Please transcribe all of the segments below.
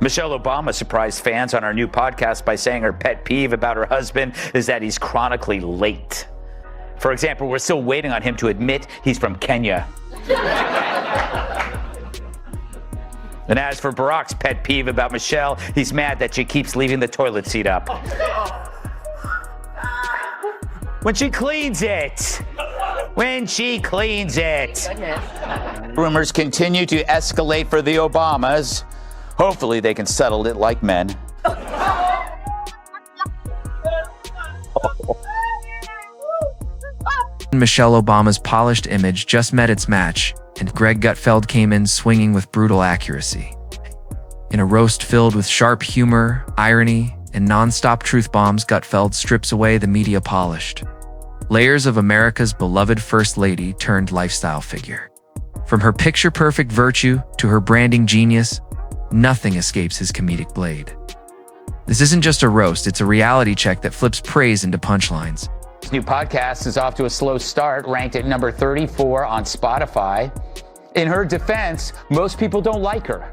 Michelle Obama surprised fans on our new podcast by saying her pet peeve about her husband is that he's chronically late. For example, we're still waiting on him to admit he's from Kenya. And as for Barack's pet peeve about Michelle, he's mad that she keeps leaving the toilet seat up. When she cleans it. When she cleans it. Rumors continue to escalate for the Obamas. Hopefully they can settle it like men. Michelle Obama's polished image just met its match, and Greg Gutfeld came in swinging with brutal accuracy. In a roast filled with sharp humor, irony, and non-stop truth bombs, Gutfeld strips away the media polished layers of America's beloved First Lady turned lifestyle figure. From her picture-perfect virtue to her branding genius, nothing escapes his comedic blade. This isn't just a roast, it's a reality check that flips praise into punchlines. This new podcast is off to a slow start, ranked at number 34 on Spotify. In her defense, most people don't like her.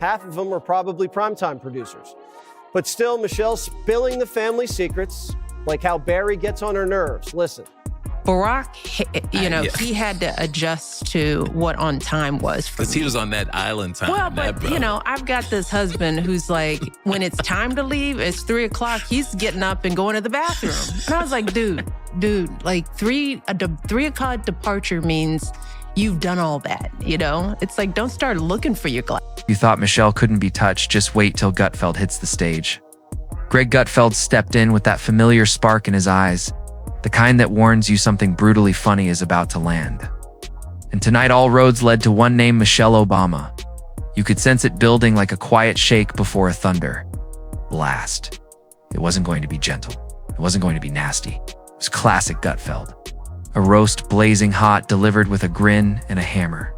Half of them are probably primetime producers. But still, Michelle's spilling the family secrets, like how Barry gets on her nerves. Listen. Barack, he had to adjust to what on time was for me. Because he was on that island time. Well, but, I've got this husband who's like, when it's time to leave, it's 3 o'clock, he's getting up and going to the bathroom. And I was like, dude, like 3 o'clock departure means you've done all that, It's like, don't start looking for your glass. You thought Michelle couldn't be touched, just wait till Gutfeld hits the stage. Greg Gutfeld stepped in with that familiar spark in his eyes, the kind that warns you something brutally funny is about to land. And tonight all roads led to one name, Michelle Obama. You could sense it building like a quiet shake before a thunder blast. It wasn't going to be gentle. It wasn't going to be nasty. It was classic Gutfeld. A roast blazing hot, delivered with a grin and a hammer.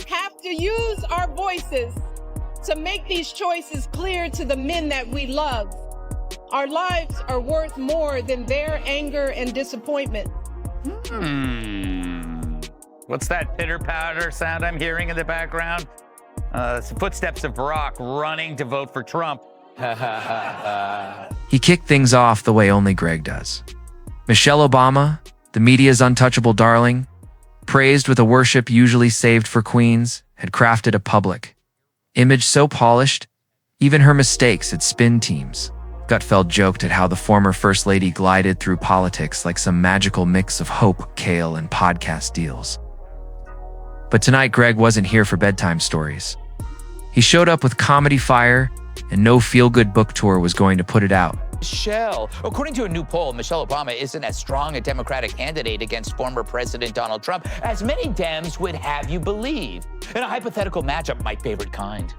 Have to use our voices to make these choices clear to the men that we love. Our lives are worth more than their anger and disappointment. What's that pitter-patter sound I'm hearing in the background? It's the footsteps of Barack running to vote for Trump. He kicked things off the way only Greg does. Michelle Obama, the media's untouchable darling, praised with a worship usually saved for queens, had crafted a public image so polished, even her mistakes had spin teams. Gutfeld joked at how the former First Lady glided through politics like some magical mix of hope, kale, and podcast deals. But tonight, Greg wasn't here for bedtime stories. He showed up with comedy fire, and no feel-good book tour was going to put it out. Michelle, according to a new poll, Michelle Obama isn't as strong a Democratic candidate against former President Donald Trump as many Dems would have you believe. In a hypothetical matchup, my favorite kind.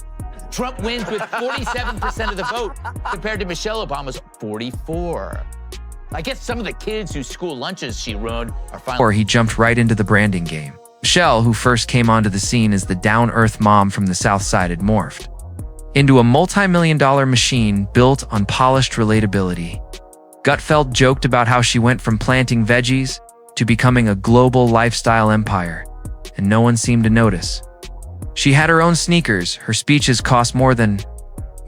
Trump wins with 47% of the vote compared to Michelle Obama's 44%. I guess some of the kids whose school lunches she ruined are finally... Or he jumped right into the branding game. Michelle, who first came onto the scene as the down-earth mom from the South Side, had morphed into a multi-million-dollar machine built on polished relatability. Gutfeld joked about how she went from planting veggies to becoming a global lifestyle empire, and no one seemed to notice. She had her own sneakers, her speeches cost more than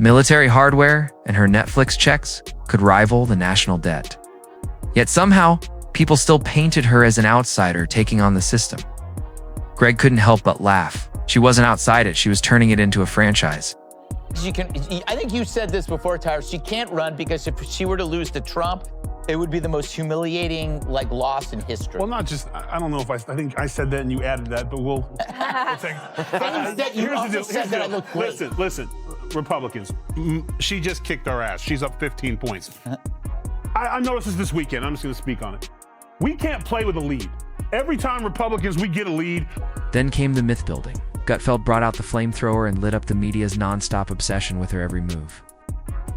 military hardware, and her Netflix checks could rival the national debt. Yet somehow, people still painted her as an outsider taking on the system. Greg couldn't help but laugh. She wasn't outside it, she was turning it into a franchise. I think you said this before, Tyra. She can't run because if she were to lose to Trump, it would be the most humiliating, loss in history. Well, not just, I don't know if I think I said that and you added that, but we'll take. Listen, Republicans, she just kicked our ass. She's up 15 points. I noticed this weekend. I'm just going to speak on it. We can't play with a lead. Every time Republicans, we get a lead. Then came the myth building. Gutfeld brought out the flamethrower and lit up the media's non-stop obsession with her every move.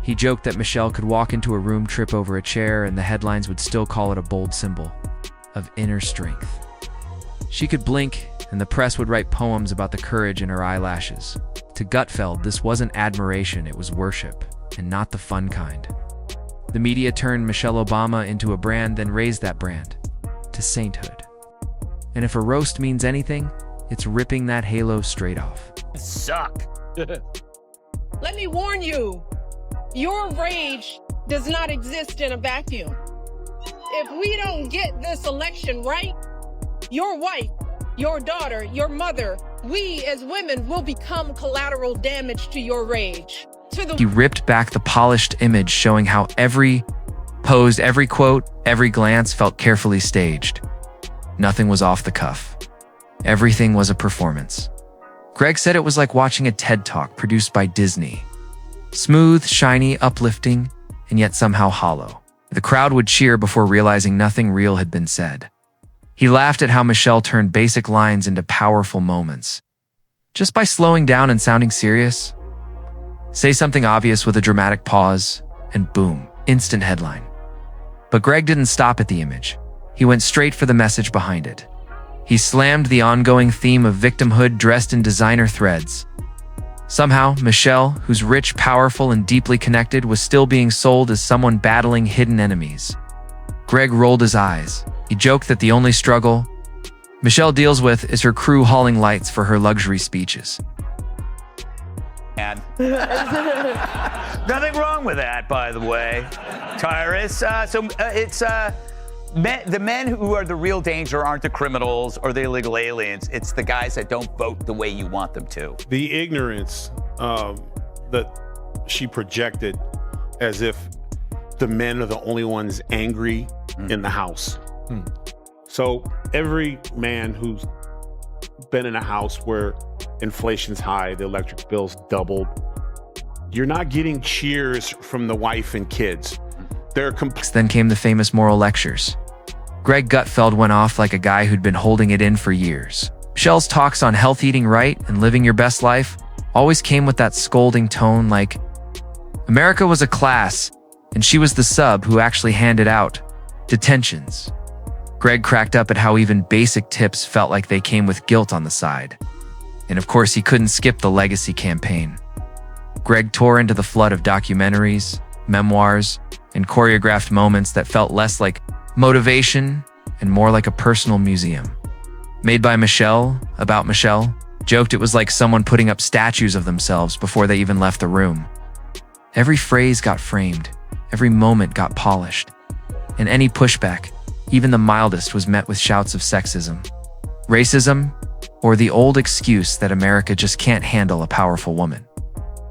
He joked that Michelle could walk into a room, trip over a chair, and the headlines would still call it a bold symbol of inner strength. She could blink, and the press would write poems about the courage in her eyelashes. To Gutfeld, this wasn't admiration, it was worship, and not the fun kind. The media turned Michelle Obama into a brand, then raised that brand to sainthood. And if a roast means anything, it's ripping that halo straight off. Suck. Let me warn you, your rage does not exist in a vacuum. If we don't get this election right, your wife, your daughter, your mother, we as women will become collateral damage to your rage. He ripped back the polished image, showing how every pose, every quote, every glance felt carefully staged. Nothing was off the cuff. Everything was a performance. Greg said it was like watching a TED Talk produced by Disney. Smooth, shiny, uplifting, and yet somehow hollow. The crowd would cheer before realizing nothing real had been said. He laughed at how Michelle turned basic lines into powerful moments. Just by slowing down and sounding serious, say something obvious with a dramatic pause, and boom, instant headline. But Greg didn't stop at the image. He went straight for the message behind it. He slammed the ongoing theme of victimhood dressed in designer threads. Somehow, Michelle, who's rich, powerful, and deeply connected, was still being sold as someone battling hidden enemies. Greg rolled his eyes. He joked that the only struggle Michelle deals with is her crew hauling lights for her luxury speeches. And nothing wrong with that, by the way, Tyrus. The men who are the real danger aren't the criminals or the illegal aliens. It's the guys that don't vote the way you want them to. The ignorance that she projected as if the men are the only ones angry in the house. So every man who's been in a house where inflation's high, the electric bill's doubled, you're not getting cheers from the wife and kids. Then came the famous moral lectures. Greg Gutfeld went off like a guy who'd been holding it in for years. Michelle's talks on health, eating right, and living your best life always came with that scolding tone, like America was a class, and she was the sub who actually handed out detentions. Greg cracked up at how even basic tips felt like they came with guilt on the side. And of course, he couldn't skip the legacy campaign. Greg tore into the flood of documentaries, memoirs, and choreographed moments that felt less like motivation and more like a personal museum. Made by Michelle, about Michelle, joked it was like someone putting up statues of themselves before they even left the room. Every phrase got framed, every moment got polished, and any pushback, even the mildest, was met with shouts of sexism, racism, or the old excuse that America just can't handle a powerful woman.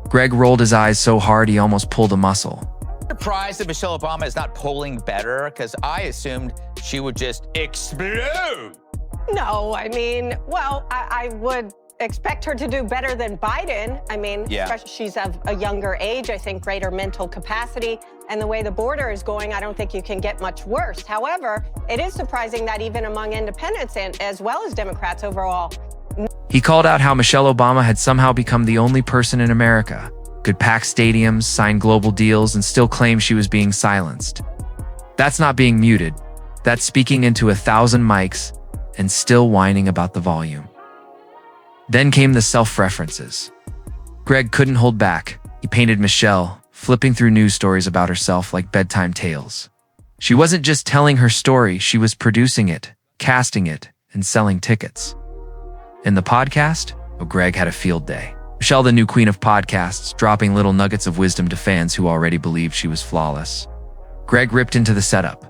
Greg rolled his eyes so hard he almost pulled a muscle. Surprised that Michelle Obama is not polling better, because I assumed she would just explode. No, I mean, well, I would expect her to do better than Biden. I mean, especially she's of a younger age, I think greater mental capacity. And the way the border is going, I don't think you can get much worse. However, it is surprising that even among independents and as well as Democrats overall. He called out how Michelle Obama had somehow become the only person in America could pack stadiums, sign global deals, and still claim she was being silenced. That's not being muted. That's speaking into 1,000 mics and still whining about the volume. Then came the self-references. Greg couldn't hold back. He painted Michelle, flipping through news stories about herself like bedtime tales. She wasn't just telling her story, she was producing it, casting it, and selling tickets. In the podcast, Greg had a field day. Michelle, the new queen of podcasts, dropping little nuggets of wisdom to fans who already believed she was flawless. Greg ripped into the setup.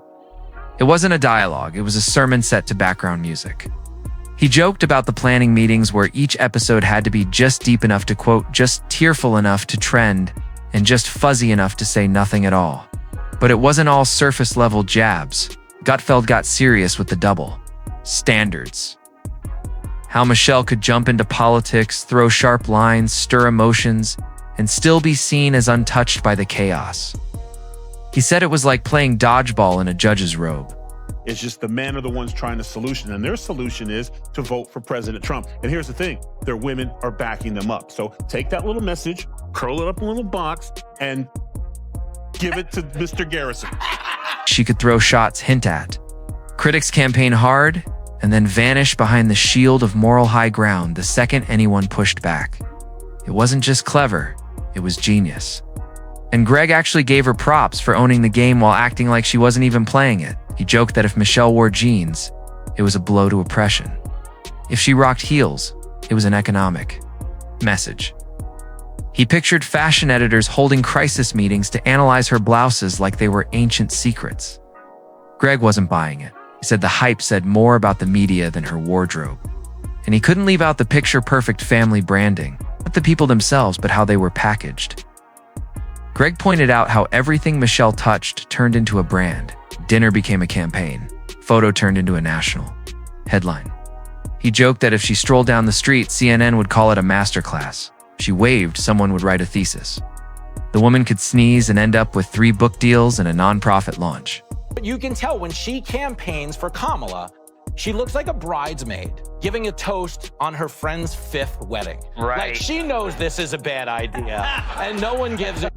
It wasn't a dialogue, it was a sermon set to background music. He joked about the planning meetings where each episode had to be just deep enough to quote, just tearful enough to trend, and just fuzzy enough to say nothing at all. But it wasn't all surface-level jabs. Gutfeld got serious with the double standards. How Michelle could jump into politics, throw sharp lines, stir emotions, and still be seen as untouched by the chaos. He said it was like playing dodgeball in a judge's robe. It's just the men are the ones trying to solution, and their solution is to vote for President Trump. And here's the thing, their women are backing them up. So take that little message, curl it up in a little box, and give it to Mr. Garrison. She could throw shots, hint at. Critics campaign hard, and then vanish behind the shield of moral high ground the second anyone pushed back. It wasn't just clever, it was genius. And Greg actually gave her props for owning the game while acting like she wasn't even playing it. He joked that if Michelle wore jeans, it was a blow to oppression. If she rocked heels, it was an economic message. He pictured fashion editors holding crisis meetings to analyze her blouses like they were ancient secrets. Greg wasn't buying it. He said the hype said more about the media than her wardrobe. And he couldn't leave out the picture-perfect family branding, not the people themselves, but how they were packaged. Greg pointed out how everything Michelle touched turned into a brand. Dinner became a campaign. Photo turned into a national headline. He joked that if she strolled down the street, CNN would call it a masterclass. If she waved, someone would write a thesis. The woman could sneeze and end up with 3 book deals and a nonprofit launch. But you can tell when she campaigns for Kamala, she looks like a bridesmaid giving a toast on her friend's 5th wedding. Right. Like she knows this is a bad idea, and no one gives a.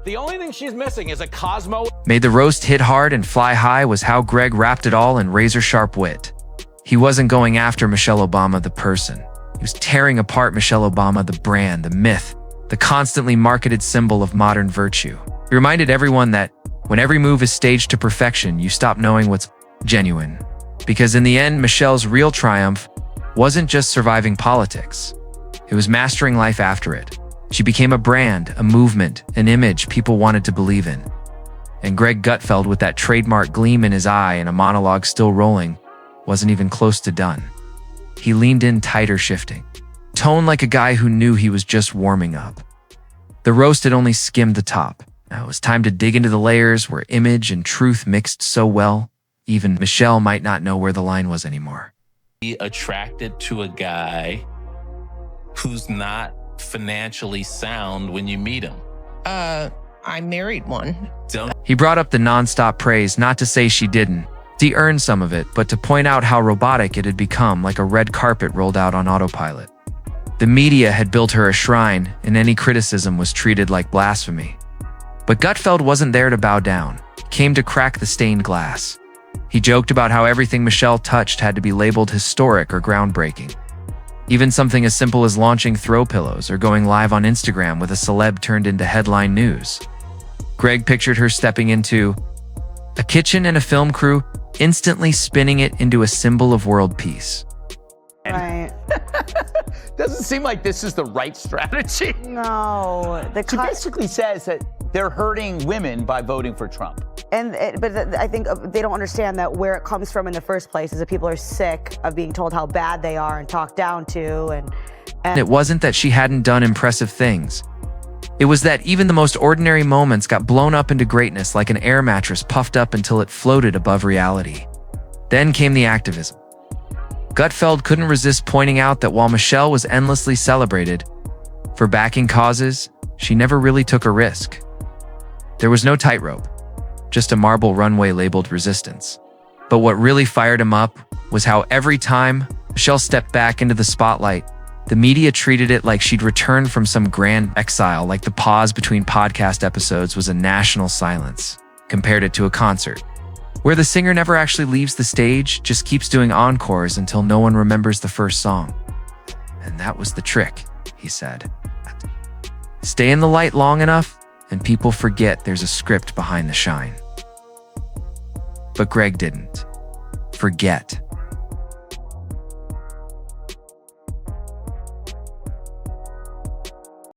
The only thing she's missing is a Cosmo. Made the roast hit hard and fly high was how Greg wrapped it all in razor-sharp wit. He wasn't going after Michelle Obama, the person. He was tearing apart Michelle Obama, the brand, the myth, the constantly marketed symbol of modern virtue. He reminded everyone that when every move is staged to perfection, you stop knowing what's genuine. Because in the end, Michelle's real triumph wasn't just surviving politics. It was mastering life after it. She became a brand, a movement, an image people wanted to believe in. And Greg Gutfeld, with that trademark gleam in his eye and a monologue still rolling, wasn't even close to done. He leaned in tighter, shifting tone like a guy who knew he was just warming up. The roast had only skimmed the top. Now it was time to dig into the layers where image and truth mixed so well, even Michelle might not know where the line was anymore. Be attracted to a guy who's not financially sound when you meet him? I married one. He brought up the nonstop praise, not to say she didn't. She earned some of it, but to point out how robotic it had become, like a red carpet rolled out on autopilot. The media had built her a shrine, and any criticism was treated like blasphemy. But Gutfeld wasn't there to bow down. He came to crack the stained glass. He joked about how everything Michelle touched had to be labeled historic or groundbreaking. Even something as simple as launching throw pillows or going live on Instagram with a celeb turned into headline news. Greg pictured her stepping into a kitchen and a film crew, instantly spinning it into a symbol of world peace. Right. Doesn't seem like this is the right strategy. No. She basically says that they're hurting women by voting for Trump. But I think they don't understand that where it comes from in the first place is that people are sick of being told how bad they are and talked down to. And it wasn't that she hadn't done impressive things. It was that even the most ordinary moments got blown up into greatness like an air mattress puffed up until it floated above reality. Then came the activism. Gutfeld couldn't resist pointing out that while Michelle was endlessly celebrated for backing causes, she never really took a risk. There was no tightrope, just a marble runway labeled resistance. But what really fired him up was how every time Michelle stepped back into the spotlight, the media treated it like she'd returned from some grand exile, like the pause between podcast episodes was a national silence. Compared it to a concert, where the singer never actually leaves the stage, just keeps doing encores until no one remembers the first song. And that was the trick, he said. Stay in the light long enough, and people forget there's a script behind the shine. But Greg didn't forget.